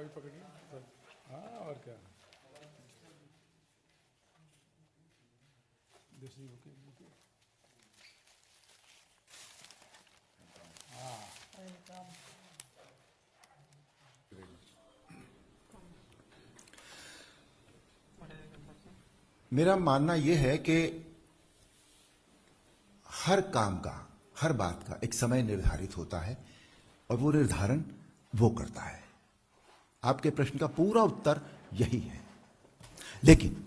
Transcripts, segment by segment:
पकड़िए। हाँ और क्या, दूसरी बुके बुके। हाँ मेरा मानना यह है कि हर काम का, हर बात का एक समय निर्धारित होता है और वो निर्धारण वो करता है। आपके प्रश्न का पूरा उत्तर यही है। लेकिन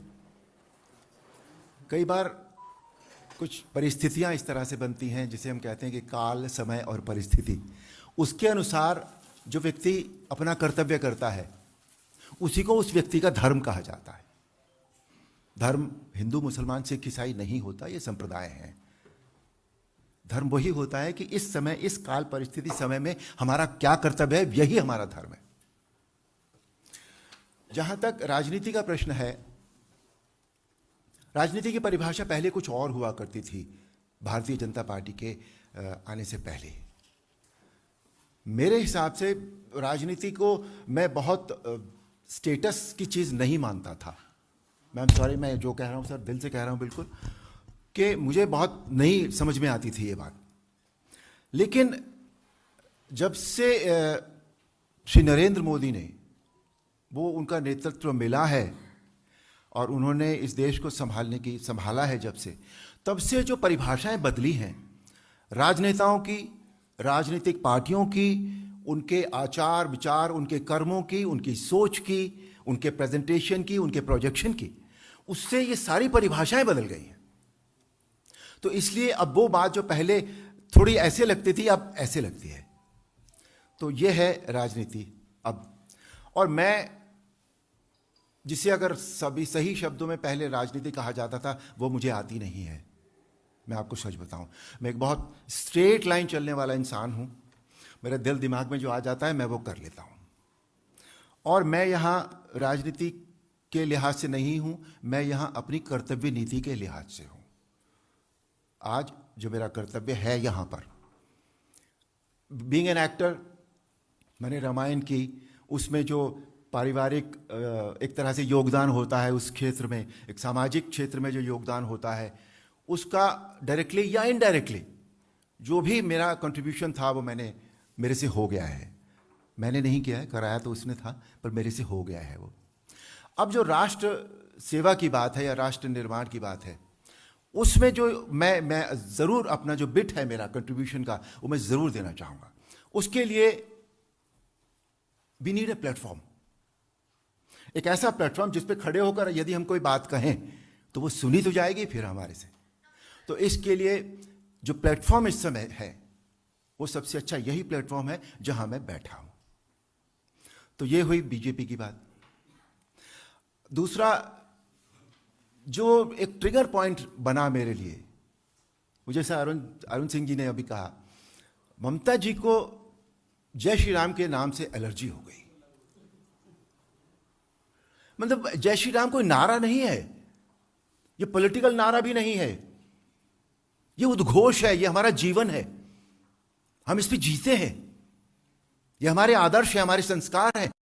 कई बार कुछ परिस्थितियां इस तरह से बनती हैं जिसे हम कहते हैं कि काल, समय और परिस्थिति, उसके अनुसार जो व्यक्ति अपना कर्तव्य करता है उसी को उस व्यक्ति का धर्म कहा जाता है। धर्म हिंदू, मुसलमान, सिख, ईसाई नहीं होता, ये संप्रदाय हैं। धर्म वही होता है कि इस समय, इस काल परिस्थिति समय में हमारा क्या कर्तव्य है, यही हमारा धर्म है। जहां तक राजनीति का प्रश्न है, राजनीति की परिभाषा पहले कुछ और हुआ करती थी भारतीय जनता पार्टी के आने से पहले। मेरे हिसाब से राजनीति को मैं बहुत स्टेटस की चीज नहीं मानता था। मैं सॉरी, मैं जो कह रहा हूं सर दिल से कह रहा हूं बिल्कुल, कि मुझे बहुत नहीं समझ में आती थी ये बात। लेकिन जब से श्री नरेंद्र मोदी ने, वो उनका नेतृत्व मिला है और उन्होंने इस देश को संभाला है, जब से, तब से जो परिभाषाएं बदली हैं राजनेताओं की, राजनीतिक पार्टियों की, उनके आचार विचार, उनके कर्मों की, उनकी सोच की, उनके प्रेजेंटेशन की, उनके प्रोजेक्शन की, उससे ये सारी परिभाषाएं बदल गई हैं। तो इसलिए अब वो बात जो पहले थोड़ी ऐसे लगती थी, अब ऐसे लगती है। तो ये है राजनीति अब। और मैं, जिसे अगर सभी सही शब्दों में पहले राजनीति कहा जाता था, वो मुझे आती नहीं है। मैं आपको सच बताऊं, मैं एक बहुत स्ट्रेट लाइन चलने वाला इंसान हूं। मेरे दिल दिमाग में जो आ जाता है मैं वो कर लेता हूं। और मैं यहां राजनीति के लिहाज से नहीं हूं, मैं यहां अपनी कर्तव्य नीति के लिहाज से हूं। आज जो मेरा कर्तव्य है यहां पर, बीइंग एन एक्टर, मैंने रामायण की, उसमें जो पारिवारिक एक तरह से योगदान होता है उस क्षेत्र में, एक सामाजिक क्षेत्र में जो योगदान होता है, उसका डायरेक्टली या इनडायरेक्टली जो भी मेरा कंट्रीब्यूशन था वो मेरे से हो गया है। मैंने नहीं किया है, कराया तो उसने था, पर मेरे से हो गया है वो। अब जो राष्ट्र सेवा की बात है या राष्ट्र निर्माण की बात है, उसमें जो मैं जरूर अपना जो बिट है मेरा कंट्रीब्यूशन का, वो मैं जरूर देना चाहूंगा। उसके लिए वी नीड ए प्लेटफॉर्म, एक ऐसा प्लेटफॉर्म जिस पे खड़े होकर यदि हम कोई बात कहें तो वो सुनी तो जाएगी फिर हमारे से। तो इसके लिए जो प्लेटफॉर्म इस समय है वो सबसे अच्छा यही प्लेटफॉर्म है जहां मैं बैठा हूं। तो ये हुई बीजेपी की बात। दूसरा जो एक ट्रिगर पॉइंट बना मेरे लिए, वो जैसा अरुण सिंह जी ने अभी कहा, ममता जी को जय श्री राम के नाम से एलर्जी हो गई। मतलब जय श्री राम कोई नारा नहीं है, ये पॉलिटिकल नारा भी नहीं है, ये उद्घोष है, ये हमारा जीवन है, हम इस पे जीते हैं, ये हमारे आदर्श है, हमारे संस्कार हैं,